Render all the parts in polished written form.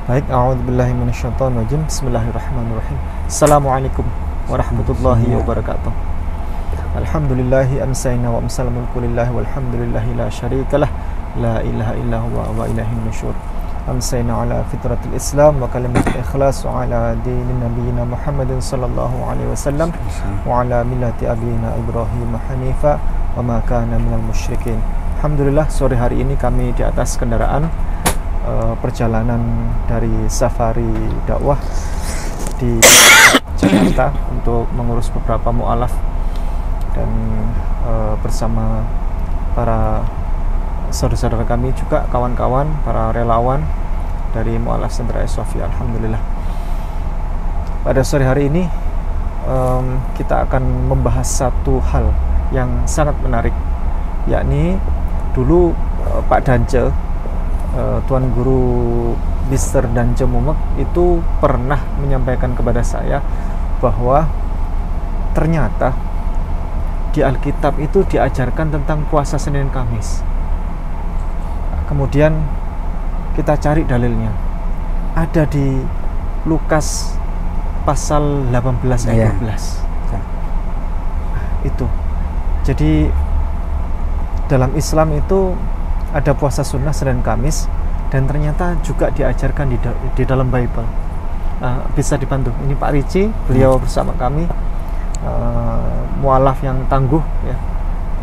Baik, a'udzubillahi minasyaitonirrajim. Bismillahirrahmanirrahim. Assalamualaikum warahmatullahi wabarakatuh. Alhamdulillahi amsayna wa amsal mulku lillahi walhamdulillahi la syarikalah la ilaha illa huwa wa ilaihin nusyur. Amsayna ala fitratil Islam wa kalimatul ikhlas wa ala dinin nabiyina Muhammadin sallallahu alaihi wasallam wa ala millati abina Ibrahim hanifa wa ma kana minal musyrikin. Alhamdulillah, sore hari ini kami di atas kendaraan perjalanan dari safari dakwah di Jakarta untuk mengurus beberapa mu'alaf dan bersama para saudara-saudara kami juga, kawan-kawan, para relawan dari mu'alaf Sentra Sofi. Alhamdulillah, pada sore hari ini kita akan membahas satu hal yang sangat menarik, yakni dulu Pak Dance, Tuan Guru Mr. Dance Mumek itu pernah menyampaikan kepada saya bahwa ternyata di Alkitab itu diajarkan tentang puasa Senin Kamis. Kemudian kita cari dalilnya, ada di Lukas pasal 18 ayat 12. Itu jadi dalam Islam itu ada puasa sunnah Senin Kamis, dan ternyata juga diajarkan di dalam Bible. Bisa dibantu, ini Pak Ricci, beliau bersama kami, mualaf yang tangguh ya.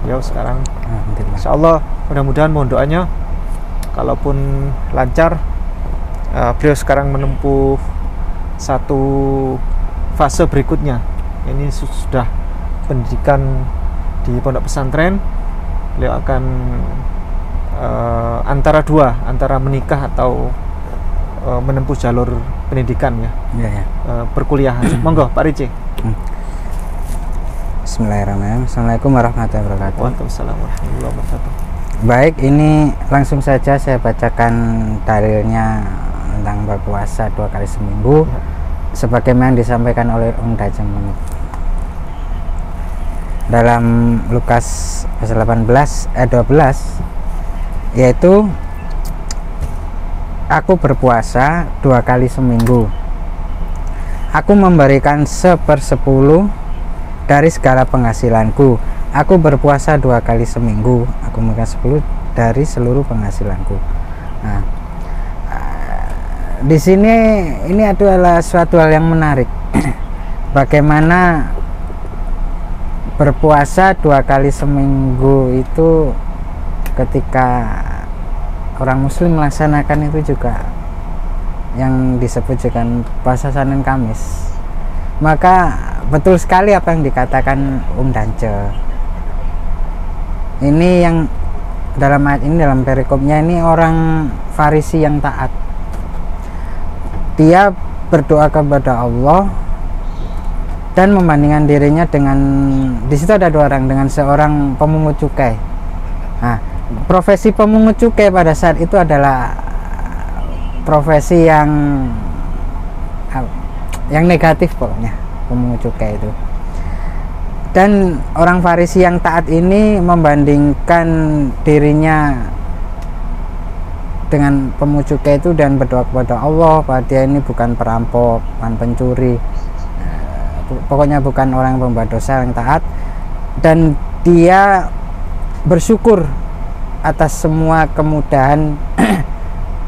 Beliau sekarang insya Allah, mudah-mudahan mohon doanya, kalaupun lancar, beliau sekarang menempuh satu fase berikutnya. Ini sudah pendidikan di pondok pesantren. Beliau akan antara menikah atau menempuh jalur pendidikan ya. Perkuliahan. Monggo Pak Ricci. Bismillahirrahmanirrahim. Assalamualaikum warahmatullahi wabarakatuh. Waalaikumsalam warahmatullahi wabarakatuh. Baik, ini langsung saja saya bacakan dalilnya tentang berpuasa 2 kali seminggu sebagaimana disampaikan oleh Dance Mumek dalam Lukas pasal 18 ayat 12, yaitu aku berpuasa 2 kali seminggu, aku memberikan 1/10 dari segala penghasilanku. Aku berpuasa 2 kali seminggu, aku memberikan 10 dari seluruh penghasilanku. Nah, di sini ini adalah suatu hal yang menarik. Bagaimana berpuasa 2 kali seminggu itu ketika orang muslim melaksanakan itu juga yang disebut dengan puasa Senin Kamis. Maka betul sekali apa yang dikatakan Dance. Ini yang dalam ayat ini, dalam perikopnya ini, orang Farisi yang taat. Dia berdoa kepada Allah dan membandingkan dirinya dengan, di situ ada 2 orang, dengan seorang pemungut cukai. Nah, profesi pemungut cukai pada saat itu adalah profesi yang negatif pokoknya, pemungut cukai itu. Dan orang Farisi yang taat ini membandingkan dirinya dengan pemungut cukai itu dan berdoa kepada Allah bahwa dia ini bukan perampok, bukan pencuri, pokoknya bukan orang yang membuat dosa, yang taat, dan dia bersyukur atas semua kemudahan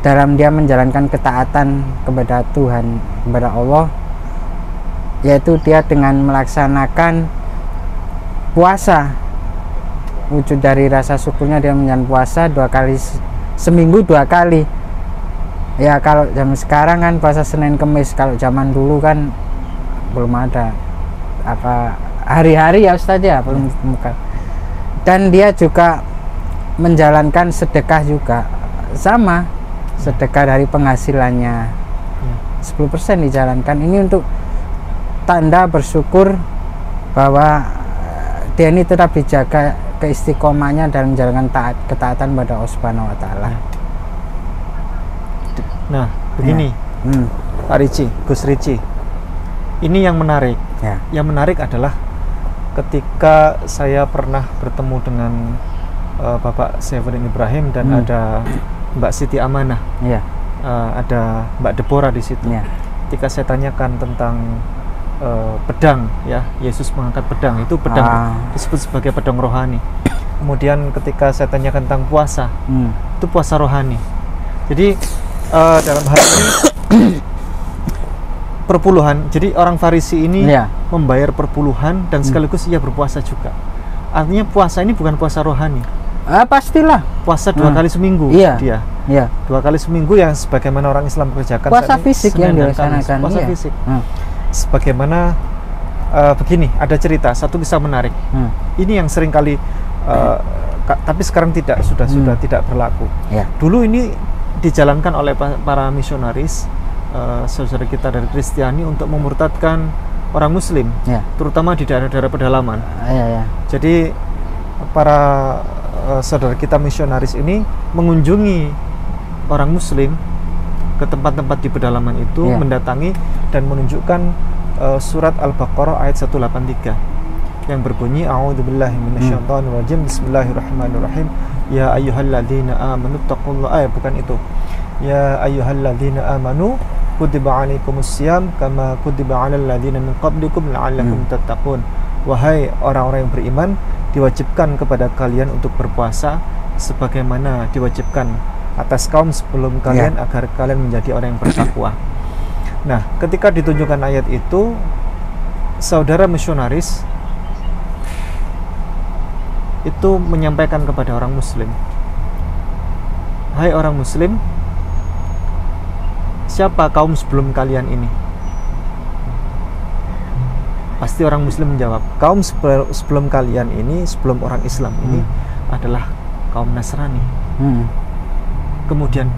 dalam dia menjalankan ketaatan kepada Tuhan, kepada Allah, yaitu dia dengan melaksanakan puasa. Wujud dari rasa syukurnya dia menjalankan puasa 2 kali seminggu, 2 kali. Ya, kalau zaman sekarang kan puasa Senin Kamis, kalau zaman dulu kan belum ada apa hari-hari ya Ustaz ya, belum ditemukan. Dan dia juga menjalankan sedekah juga, sama sedekah dari penghasilannya 10% dijalankan. Ini untuk tanda bersyukur bahwa dia ini tetap dijaga keistiqomahnya dalam menjalankan ketaatan pada Allah Subhanahu wa taala. Nah, begini Pak Ricci, Gus Ricci, ini yang menarik. Yang menarik adalah ketika saya pernah bertemu dengan Bapak Saifuddin Ibrahim dan ada Mbak Siti Amanah. ada Mbak Deborah di situ. Ya. Ketika saya tanyakan tentang pedang, ya, Yesus mengangkat pedang, itu pedang disebut sebagai pedang rohani. Kemudian ketika saya tanyakan tentang puasa, itu puasa rohani. Jadi dalam hal ini perpuluhan. Jadi orang Farisi ini membayar perpuluhan dan sekaligus ia berpuasa juga. Artinya puasa ini bukan puasa rohani. Pastilah. Puasa 2 kali seminggu dia. 2 kali seminggu yang sebagaimana orang Islam kerjakan. Puasa fisik yang dilaksanakan. Puasa fisik. Sebagaimana begini, ada cerita, satu kisah menarik. Ini yang sering kali tapi sekarang sudah tidak berlaku. Dulu ini dijalankan oleh para misionaris, saudara kita dari Kristiani, untuk memurtadkan orang Muslim, terutama di daerah-daerah pedalaman. Jadi para saudara kita misionaris ini mengunjungi orang Muslim ke tempat-tempat di pedalaman itu, mendatangi dan menunjukkan surat Al-Baqarah ayat 183 yang berbunyi a'udzubillahi minasyaitonirrajim bismillahirrahmanirrahim ya ayyuhalladzina amanu taqullaha, bukan itu, ya ayyuhalladzina amanu kutiba alaikumussyam kama kutiba alal ladzina min qablikum la'allakum tattaqun. Wahai orang-orang yang beriman, diwajibkan kepada kalian untuk berpuasa sebagaimana diwajibkan atas kaum sebelum kalian agar kalian menjadi orang yang bertakwa. Nah, ketika ditunjukkan ayat itu, saudara misionaris itu menyampaikan kepada orang Muslim, hai orang Muslim, siapa kaum sebelum kalian ini? Pasti orang Muslim menjawab, kaum sebelum kalian ini, sebelum orang Islam ini adalah kaum Nasrani. Kemudian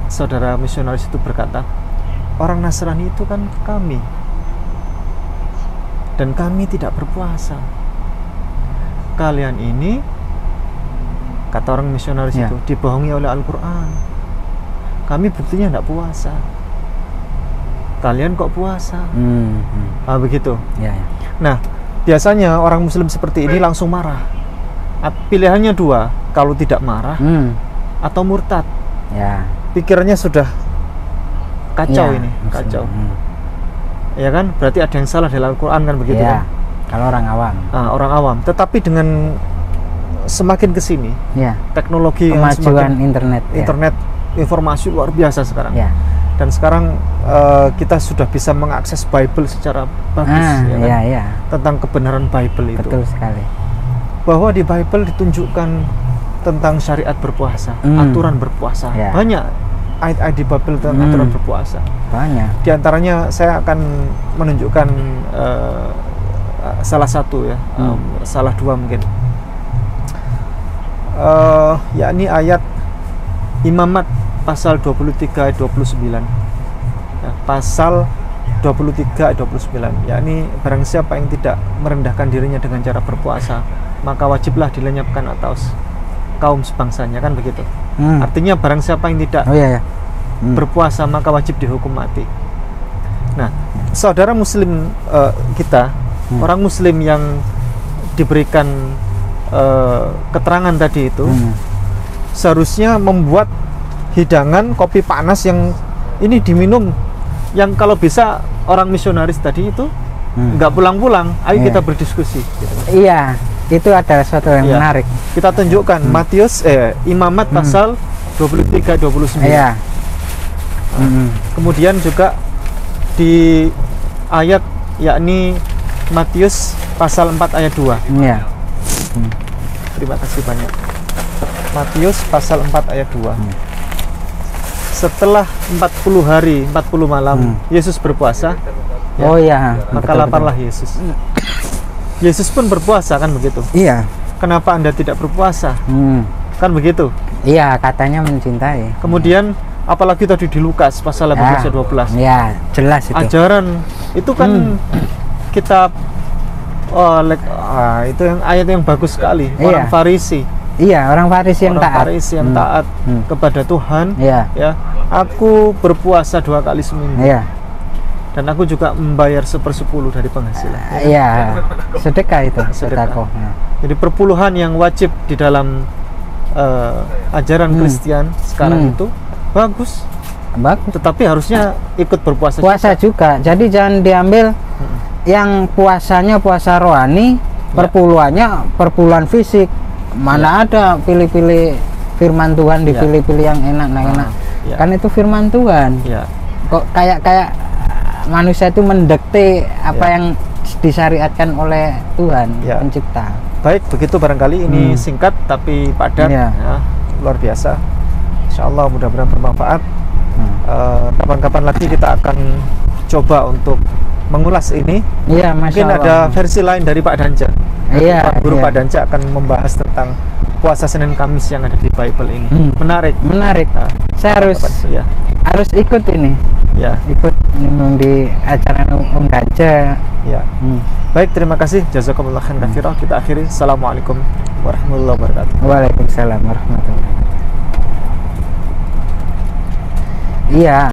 saudara misionaris itu berkata, orang Nasrani itu kan kami, dan kami tidak berpuasa. Kalian ini, kata orang misionaris itu, dibohongi oleh Al-Quran. Kami buktinya tidak puasa, kalian kok puasa. Begitu. Nah, biasanya orang Muslim seperti ini langsung marah. Pilihannya dua, kalau tidak marah atau murtad. Pikirannya sudah kacau ini, kacau. Ya kan, berarti ada yang salah dalam Al-Quran kan, begitu kan? Kalau orang awam. Orang awam. Tetapi dengan semakin kesini, teknologi kemajuan internet, informasi luar biasa sekarang. Dan sekarang kita sudah bisa mengakses Bible secara bagus, tentang kebenaran Bible itu. Betul sekali. Bahwa di Bible ditunjukkan tentang syariat berpuasa, aturan berpuasa. Banyak ayat-ayat di Bible tentang aturan berpuasa. Banyak. Di antaranya saya akan menunjukkan salah satu, salah dua mungkin. Yakni ayat Imamat pasal 23 ayat 29. Pasal 23 ayat 29, yakni barang siapa yang tidak merendahkan dirinya dengan cara berpuasa, maka wajiblah dilenyapkan atas kaum sebangsanya, kan begitu. Artinya barang siapa yang tidak berpuasa maka wajib dihukum mati. Nah, saudara Muslim kita, orang Muslim yang diberikan keterangan tadi itu, seharusnya membuat hidangan kopi panas yang ini diminum, yang kalau bisa orang misionaris tadi itu nggak pulang-pulang, ayo kita berdiskusi gitu. Itu adalah suatu yang menarik. Kita tunjukkan Matius Imamat pasal 23-29. Kemudian juga di ayat, yakni Matius pasal 4 ayat 2. Terima kasih banyak. Matius pasal 4 ayat 2. Setelah 40 hari 40 malam Yesus berpuasa. Maka laparlah Yesus. Yesus pun berpuasa, kan begitu? Kenapa Anda tidak berpuasa? Kan begitu? Katanya mencintai. Kemudian apalagi tadi di Lukas pasal 18 ayat 12. Jelas itu. Ajaran itu kan kitab itu yang ayat yang bagus sekali. Orang Farisi. Orang Farisi yang taat. Farisi yang taat kepada Tuhan. Aku berpuasa 2 kali seminggu. Dan aku juga membayar 1/10 dari penghasilan. Sedekah itu. Sedekah. Jadi perpuluhan yang wajib di dalam ajaran Kristen sekarang itu bagus. bagus. Tetapi harusnya ikut berpuasa Puasa juga. Jadi jangan diambil yang puasanya puasa rohani, perpuluhannya perpuluhan fisik. Mana ada pilih-pilih firman Tuhan, dipilih-pilih yang enak. Kan itu firman Tuhan. Kok kayak manusia itu mendekati apa yang disyariatkan oleh Tuhan pencipta. Baik, begitu barangkali ini singkat tapi padat, luar biasa. Insya Allah mudah-mudahan bermanfaat. Kapan-kapan lagi kita akan coba untuk mengulas ini. Mungkin ada versi lain dari Pak Danja. Pak Guru Pak Danja akan membahas tentang puasa Senin Kamis yang ada di Bible ini. Menarik. Nah, saya harus ikut ini. Ikut di acara Om Danja. Baik, terima kasih. Jazakumullah khairan katsira. Kita akhiri. Assalamualaikum warahmatullahi wabarakatuh. Waalaikumsalam warahmatullahi wabarakatuh. Iya.